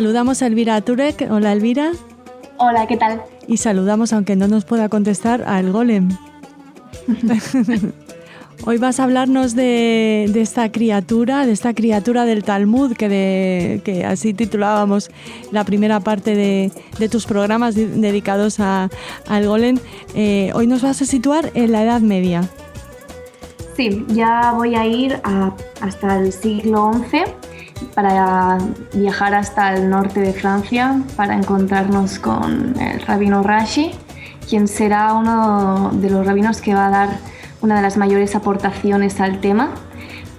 saludamos a Elvira Turek. Hola, Elvira. Hola, ¿qué tal? Y saludamos, aunque no nos pueda contestar, al Golem. Hoy vas a hablarnos de esta criatura del Talmud, que así titulábamos la primera parte de tus programas dedicados al Golem. Hoy nos vas a situar en la Edad Media. Sí, ya voy a ir hasta el siglo XI para viajar hasta el norte de Francia para encontrarnos con el rabino Rashi, quien será uno de los rabinos que va a dar una de las mayores aportaciones al tema,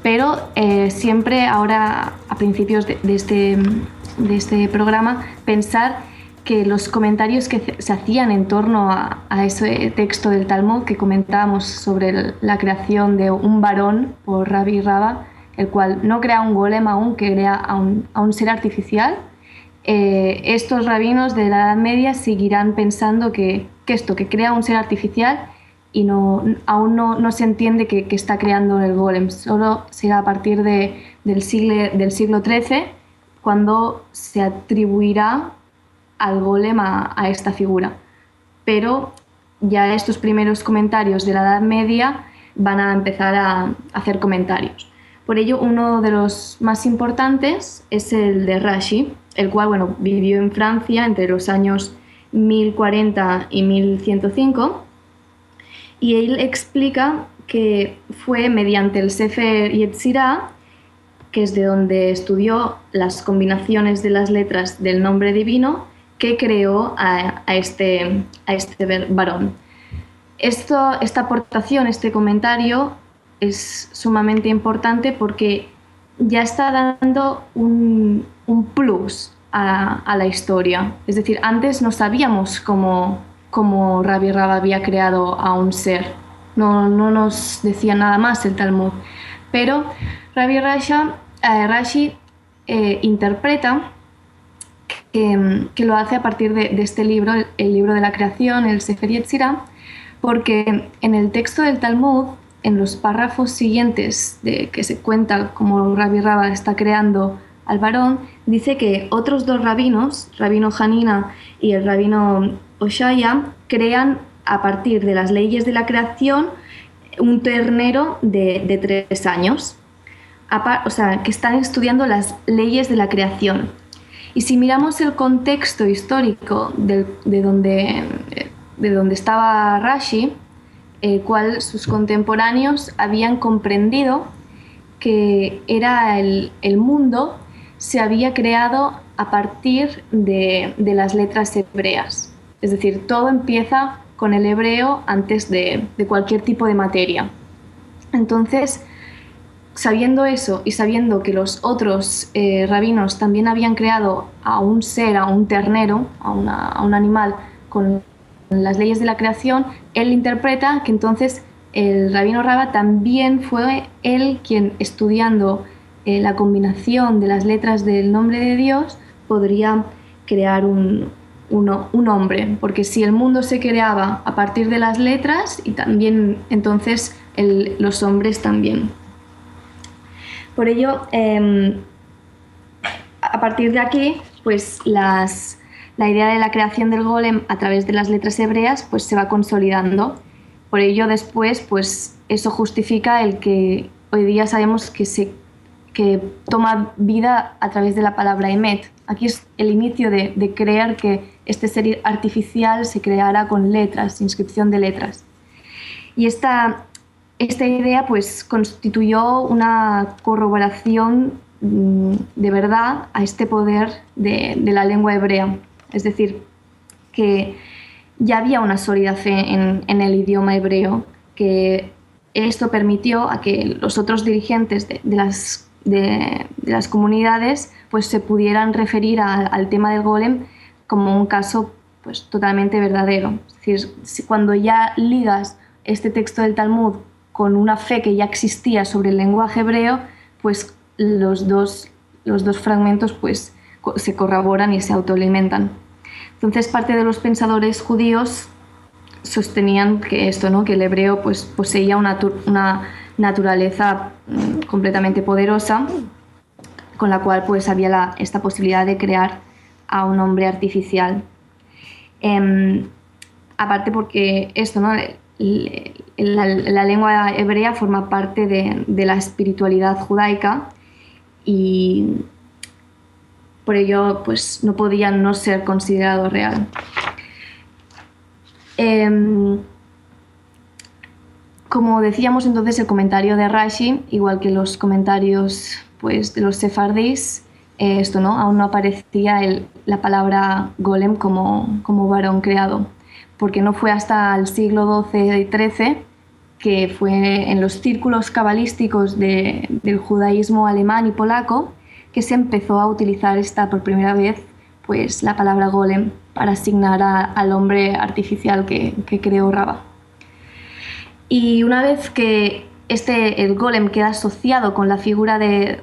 pero siempre ahora a principios de este programa pensar que los comentarios que se hacían en torno a ese texto del Talmud que comentábamos sobre la creación de un varón por Rabbi Rabba, el cual no crea un golem aún, que crea a un ser artificial, estos rabinos de la Edad Media seguirán pensando que crea un ser artificial y aún no se entiende que está creando el golem. Solo será a partir del siglo XIII cuando se atribuirá al golem a esta figura. Pero ya estos primeros comentarios de la Edad Media van a empezar a hacer comentarios. Por ello, uno de los más importantes es el de Rashi, el cual vivió en Francia entre los años 1040 y 1105, y él explica que fue mediante el Sefer Yetzirah, que es de donde estudió las combinaciones de las letras del nombre divino, que creó a este varón. Esta aportación, este comentario, es sumamente importante porque ya está dando un plus a la historia. Es decir, antes no sabíamos cómo Rabbi Rabba había creado a un ser. No nos decía nada más el Talmud. Pero Rabbi Rashi interpreta que lo hace a partir de este libro, el libro de la creación, el Sefer Yetzirah, porque en el texto del Talmud, en los párrafos siguientes que se cuenta cómo Rabbi Rabba está creando al varón, dice que otros dos rabinos, Rabino Hanina y el Rabino Oshaya, crean a partir de las leyes de la creación un ternero de 3 años. O sea, que están estudiando las leyes de la creación. Y si miramos el contexto histórico de donde estaba Rashi, cual sus contemporáneos habían comprendido que era el mundo se había creado a partir de las letras hebreas. Es decir, todo empieza con el hebreo antes de cualquier tipo de materia. Entonces, sabiendo eso y sabiendo que los otros rabinos también habían creado a un ser, a un ternero, a un animal con las leyes de la creación, él interpreta que entonces el Rabino Rabba también fue él quien, estudiando la combinación de las letras del nombre de Dios, podría crear un hombre, porque si el mundo se creaba a partir de las letras, y también entonces los hombres también. Por ello, a partir de aquí, pues la idea de la creación del golem a través de las letras hebreas pues se va consolidando. Por ello después pues eso justifica el que hoy día sabemos que toma vida a través de la palabra Emet. Aquí es el inicio de creer que este ser artificial se creará con letras, inscripción de letras. Y esta idea pues constituyó una corroboración de verdad a este poder de la lengua hebrea. Es decir, que ya había una sólida fe en el idioma hebreo, que esto permitió a que los otros dirigentes de las comunidades pues se pudieran referir al tema del golem como un caso pues totalmente verdadero. Es decir, cuando ya ligas este texto del Talmud con una fe que ya existía sobre el lenguaje hebreo, pues los dos fragmentos pues se corroboran y se autoalimentan. Entonces, parte de los pensadores judíos sostenían que esto, ¿no? Que el hebreo pues poseía una naturaleza completamente poderosa, con la cual pues había esta posibilidad de crear a un hombre artificial. Aparte porque esto, ¿no? La lengua hebrea forma parte de la espiritualidad judaica y por ello pues, no podía no ser considerado real. Como decíamos entonces, el comentario de Rashi, igual que los comentarios pues, de los sefardíes, esto, ¿no? Aún no aparecía la palabra golem como varón creado, porque no fue hasta el siglo XII y XIII que fue en los círculos cabalísticos del judaísmo alemán y polaco que se empezó a utilizar por primera vez pues, la palabra golem para asignar al hombre artificial que creó Raba. Y una vez que el golem queda asociado con la figura de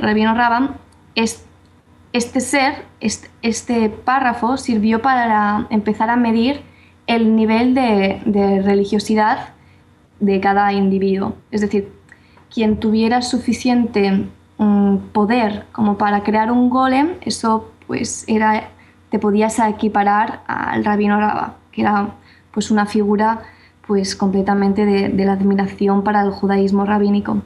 Rabino Raba, este párrafo sirvió para empezar a medir el nivel de religiosidad de cada individuo. Es decir, quien tuviera suficiente poder como para crear un golem, eso pues te podías equiparar al Rabino Raba, que era pues una figura pues completamente de la admiración para el judaísmo rabínico.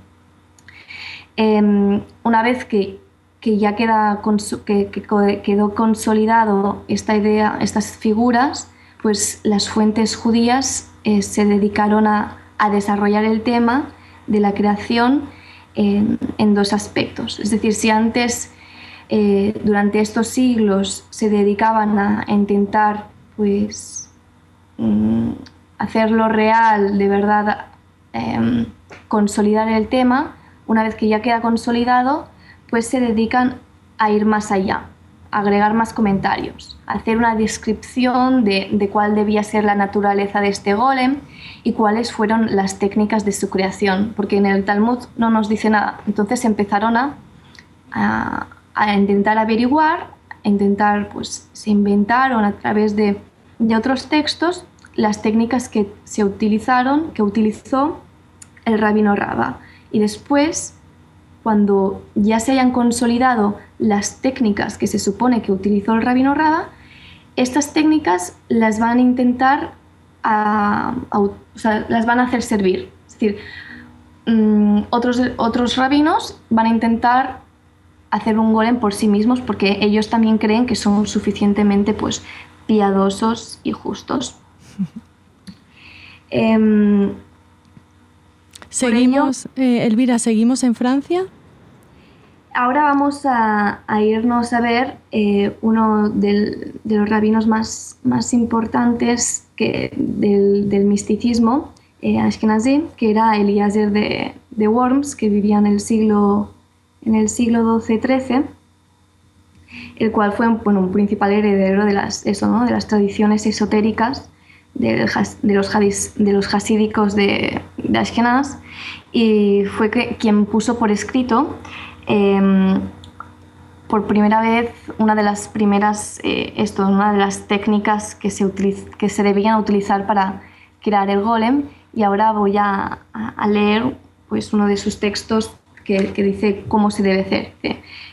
Una vez que ya quedó consolidado esta idea, estas figuras, pues las fuentes judías se dedicaron a desarrollar el tema de la creación en dos aspectos. Es decir, si antes, durante estos siglos, se dedicaban a intentar pues, hacerlo real, de verdad, consolidar el tema, una vez que ya queda consolidado, pues se dedican a ir más allá, a agregar más comentarios, a hacer una descripción de cuál debía ser la naturaleza de este golem y cuáles fueron las técnicas de su creación, porque en el Talmud no nos dice nada. Entonces empezaron a intentar averiguar, pues se inventaron a través de otros textos las técnicas que utilizó el Rabino Raba. Y después, cuando ya se hayan consolidado las técnicas que se supone que utilizó el Rabino Raba, estas técnicas las van a intentar, las van a hacer servir. Es decir, otros rabinos van a intentar hacer un golem por sí mismos porque ellos también creen que son suficientemente pues, piadosos y justos. Seguimos, Elvira, ¿seguimos en Francia? Ahora vamos a irnos a ver uno de los rabinos más importantes del misticismo ashkenazí, que era Eliezer de Worms, que vivía en el siglo XII-XIII, el cual fue un principal heredero de las tradiciones esotéricas de los hasídicos de Ashkenaz, y fue quien puso por escrito por primera vez una de las técnicas que se debían utilizar para crear el golem. Y ahora voy a leer pues, uno de sus textos que dice cómo se debe hacer.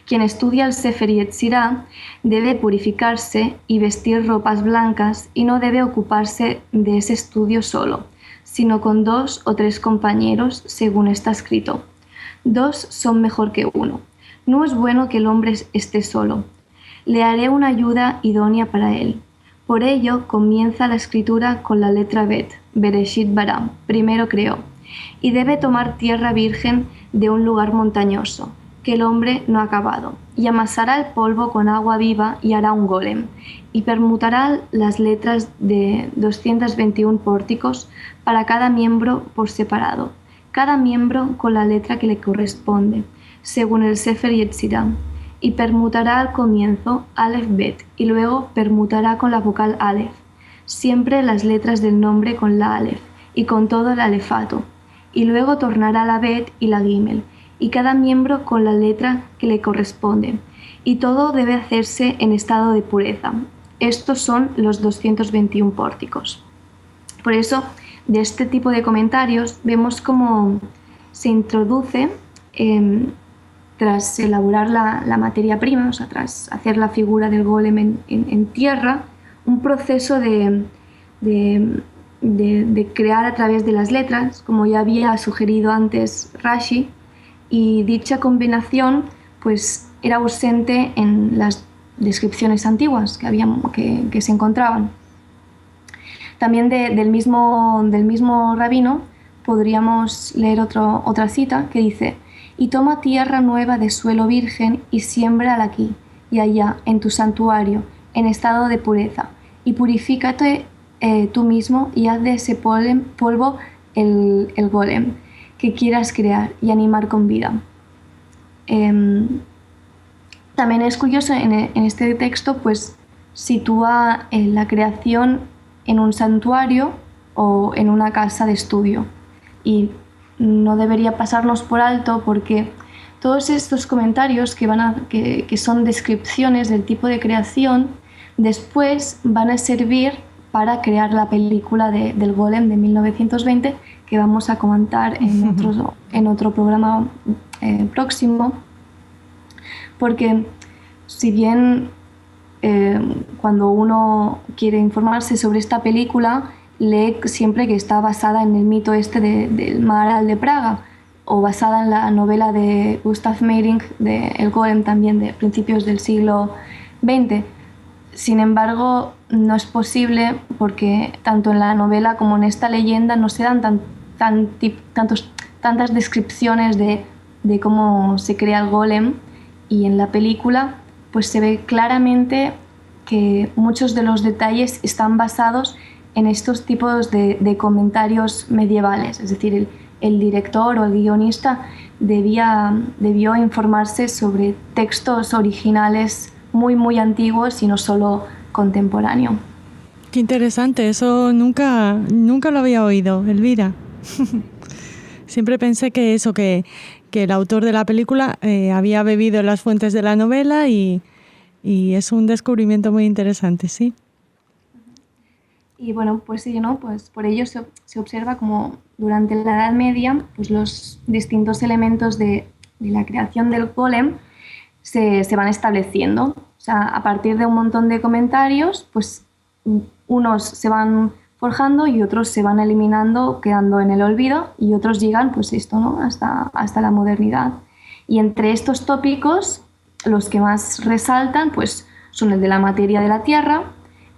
Quien estudia el Sefer Yetzirah debe purificarse y vestir ropas blancas y no debe ocuparse de ese estudio solo, sino con 2 o 3 compañeros, según está escrito. 2 son mejor que 1. No es bueno que el hombre esté solo. Le haré una ayuda idónea para él. Por ello comienza la escritura con la letra Bet, Bereshit bara, primero creó, y debe tomar tierra virgen de un lugar montañoso, que el hombre no ha acabado, y amasará el polvo con agua viva y hará un golem, y permutará las letras de 221 pórticos para cada miembro por separado, cada miembro con la letra que le corresponde, según el Sefer Yetzirah, y permutará al comienzo Aleph Bet, y luego permutará con la vocal Aleph, siempre las letras del nombre con la Aleph, y con todo el alefato, y luego tornará la Bet y la Gimel, y cada miembro con la letra que le corresponde, y todo debe hacerse en estado de pureza. Estos son los 221 pórticos. Por eso, de este tipo de comentarios, vemos cómo se introduce tras elaborar la materia prima, o sea, tras hacer la figura del golem en tierra, un proceso de crear a través de las letras, como ya había sugerido antes Rashi, y dicha combinación pues era ausente en las descripciones antiguas que se encontraban. También del mismo rabino podríamos leer otra cita que dice: «Y toma tierra nueva de suelo virgen y siémbrala aquí y allá en tu santuario en estado de pureza, y purifícate tú mismo y haz de ese polvo el golem que quieras crear y animar con vida». También es curioso, en este texto pues sitúa la creación en un santuario o en una casa de estudio, y no debería pasarnos por alto porque todos estos comentarios que son descripciones del tipo de creación después van a servir para crear la película del Golem de 1920, que vamos a comentar en otro programa próximo, porque si bien cuando uno quiere informarse sobre esta película lee siempre que está basada en el mito del Maharal de Praga, o basada en la novela de Gustav Meyrink de El Golem, también de principios del siglo XX. Sin embargo, no es posible porque tanto en la novela como en esta leyenda no se dan tantas descripciones de cómo se crea el golem, y en la película pues se ve claramente que muchos de los detalles están basados en estos tipos de comentarios medievales. Es decir, el director o el guionista debió informarse sobre textos originales muy, muy antiguos y no solo contemporáneos. Qué interesante, eso nunca lo había oído, Elvira. Siempre pensé que el autor de la película había bebido en las fuentes de la novela, y es un descubrimiento muy interesante, sí. Y bueno, pues sí, ¿no? Pues por ello se observa como durante la Edad Media pues los distintos elementos de la creación del golem se van estableciendo. O sea, a partir de un montón de comentarios, pues unos se van forjando y otros se van eliminando, quedando en el olvido, y otros llegan, pues esto, ¿no? hasta la modernidad. Y entre estos tópicos, los que más resaltan pues son el de la materia de la tierra,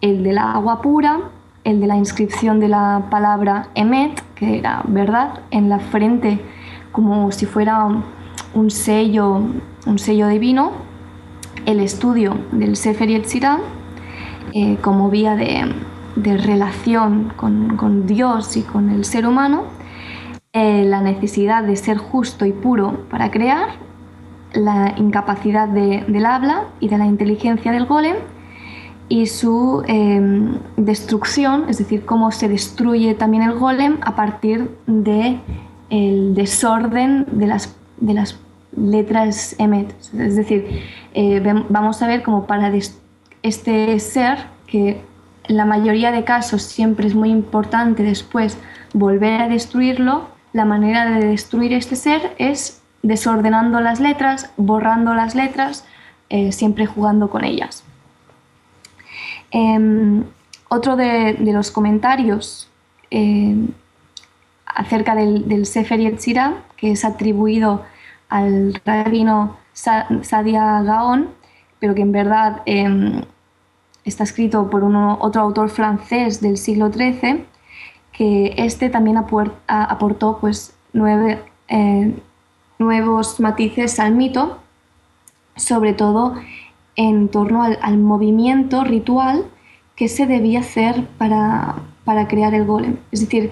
el de la agua pura, el de la inscripción de la palabra Emet, que era verdad, en la frente, como si fuera un sello divino, el estudio del Sefer Yetzirah como vía de relación con Dios y con el ser humano, la necesidad de ser justo y puro para crear, la incapacidad del habla y de la inteligencia del golem, y su destrucción, es decir, cómo se destruye también el golem a partir del desorden de las letras Emet. Es decir, vamos a ver cómo para este ser, que en la mayoría de casos siempre es muy importante después volver a destruirlo, la manera de destruir este ser es desordenando las letras, borrando las letras, siempre jugando con ellas. Otro de los comentarios acerca del Sefer Yetzirah, que es atribuido al rabino Sadia Gaon, pero que en verdad está escrito por otro autor francés del siglo XIII, que este también aportó pues, nuevos matices al mito, sobre todo en torno al movimiento ritual que se debía hacer para crear el golem. Es decir,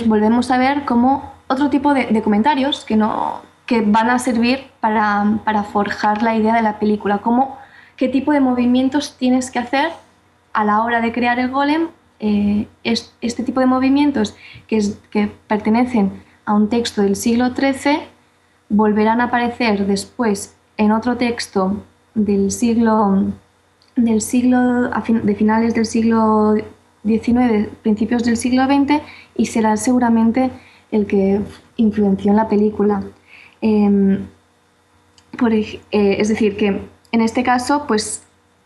volvemos a ver como otro tipo de comentarios que van a servir para forjar la idea de la película, qué tipo de movimientos tienes que hacer a la hora de crear el golem. Este tipo de movimientos que pertenecen a un texto del siglo XIII volverán a aparecer después en otro texto de finales del siglo XIX, principios del siglo XX, y será seguramente el que influenció en la película. Es decir, que en este caso, pues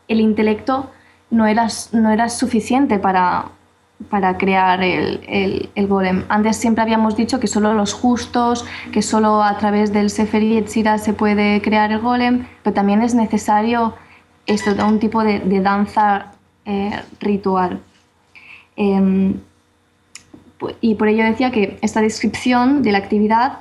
el intelecto no era suficiente para crear el golem. Antes siempre habíamos dicho que solo los justos, que solo a través del Sefer Yetzirah se puede crear el golem, pero también es necesario un tipo de danza ritual. Y por ello decía que esta descripción de la actividad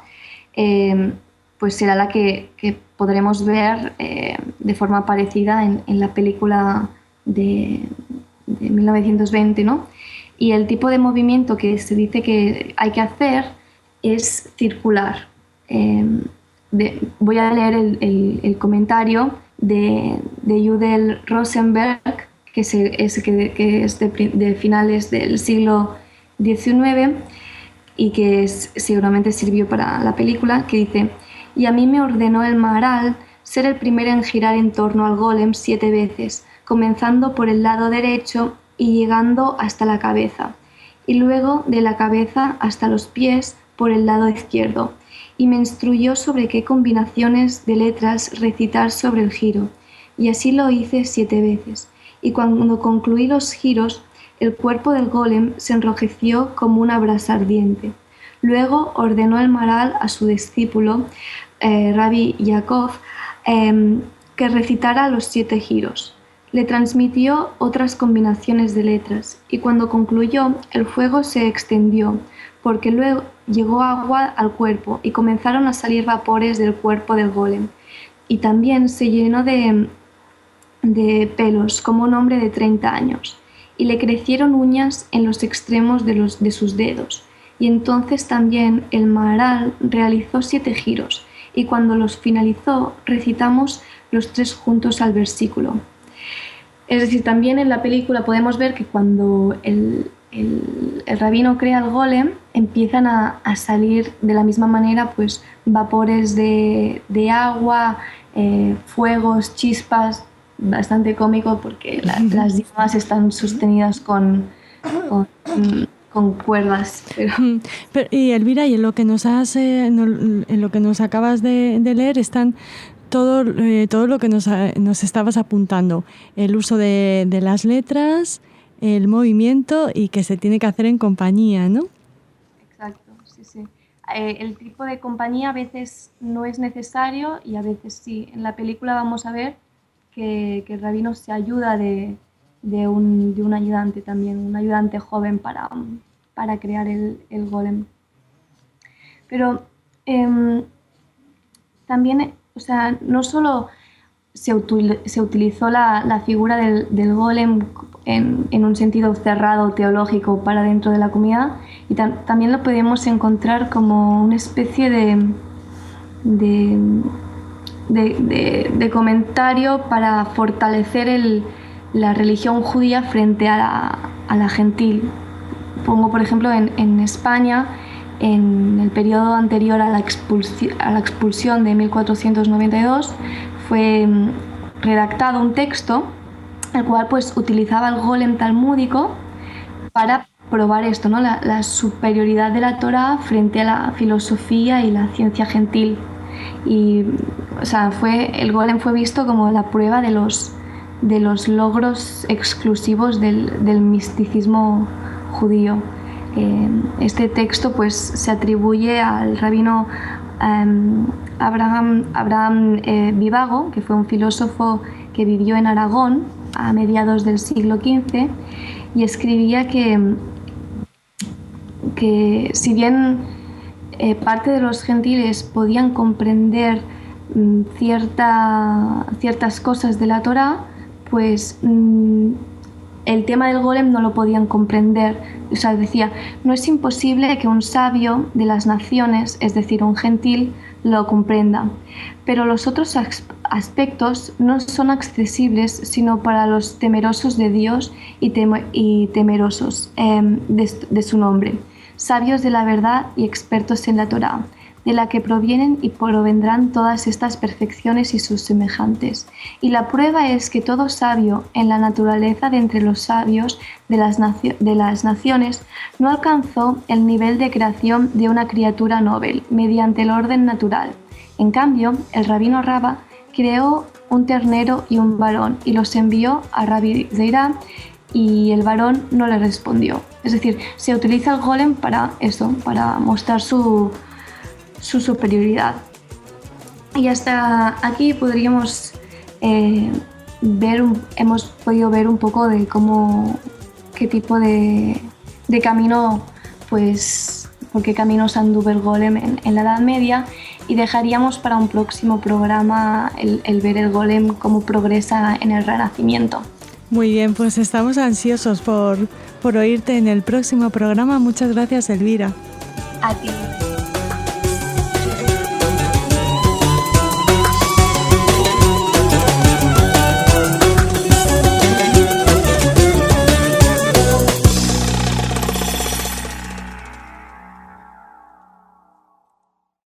pues será la que podremos ver de forma parecida en la película de 1920, ¿no? Y el tipo de movimiento que se dice que hay que hacer es circular. Voy a leer el comentario de Judel Rosenberg, que es de finales del siglo XIX y que seguramente sirvió para la película, que dice: «Y a mí me ordenó el Maharal ser el primero en girar en torno al golem 7 veces, comenzando por el lado derecho y llegando hasta la cabeza, y luego de la cabeza hasta los pies por el lado izquierdo, y me instruyó sobre qué combinaciones de letras recitar sobre el giro, y así lo hice 7 veces, y cuando concluí los giros, el cuerpo del golem se enrojeció como una brasa ardiente. Luego ordenó el Maharal a su discípulo, Rabbi Yaakov, que recitara los 7 giros. Le transmitió otras combinaciones de letras y cuando concluyó el fuego se extendió porque luego llegó agua al cuerpo y comenzaron a salir vapores del cuerpo del golem y también se llenó de pelos como un hombre de 30 años y le crecieron uñas en los extremos de sus dedos y entonces también el Maharal realizó 7 giros y cuando los finalizó recitamos los 3 juntos al versículo. Es decir, también en la película podemos ver que cuando el rabino crea el golem, empiezan a salir de la misma manera pues, vapores de agua, fuegos, chispas, bastante cómico porque las llamas están sostenidas con cuerdas. Y Elvira, y en lo que nos acabas de leer están todo lo que nos estabas apuntando, el uso de las letras, el movimiento y que se tiene que hacer en compañía, ¿no? Exacto, sí. El tipo de compañía a veces no es necesario y a veces sí. En la película vamos a ver que el rabino se ayuda de un ayudante también, un ayudante joven para crear el golem. Pero también... O sea, no solo se utilizó la figura del golem en un sentido cerrado teológico para dentro de la comunidad, y también lo podemos encontrar como una especie de comentario para fortalecer la religión judía frente a la gentil. Pongo, por ejemplo, en España, en el periodo anterior a la expulsión de 1492 fue redactado un texto el cual pues utilizaba el golem talmúdico para probar esto, ¿no? La superioridad de la Torá frente a la filosofía y la ciencia gentil. Y o sea, el golem fue visto como la prueba de los logros exclusivos del misticismo judío. Este texto pues, se atribuye al rabino Abraham Vivago, que fue un filósofo que vivió en Aragón a mediados del siglo XV y escribía que si bien parte de los gentiles podían comprender ciertas cosas de la Torá, pues el tema del golem no lo podían comprender. O sea, decía, no es imposible que un sabio de las naciones, es decir, un gentil, lo comprenda. Pero los otros aspectos no son accesibles sino para los temerosos de Dios y temerosos de su nombre, sabios de la verdad y expertos en la Torá, de la que provienen y provendrán todas estas perfecciones y sus semejantes. Y la prueba es que todo sabio en la naturaleza de entre los sabios de las naciones no alcanzó el nivel de creación de una criatura noble mediante el orden natural, En cambio, el rabino Rabba creó un ternero y un varón y los envió a Rabbi Zeira y el varón no le respondió. Es decir, se utiliza el golem para eso, para mostrar su superioridad. Y hasta aquí podríamos hemos podido ver un poco de qué tipo de camino, pues, por qué caminos anduvo el golem en la Edad Media, y dejaríamos para un próximo programa el ver el golem cómo progresa en el Renacimiento. Muy bien, pues estamos ansiosos por oírte en el próximo programa. Muchas gracias, Elvira. A ti.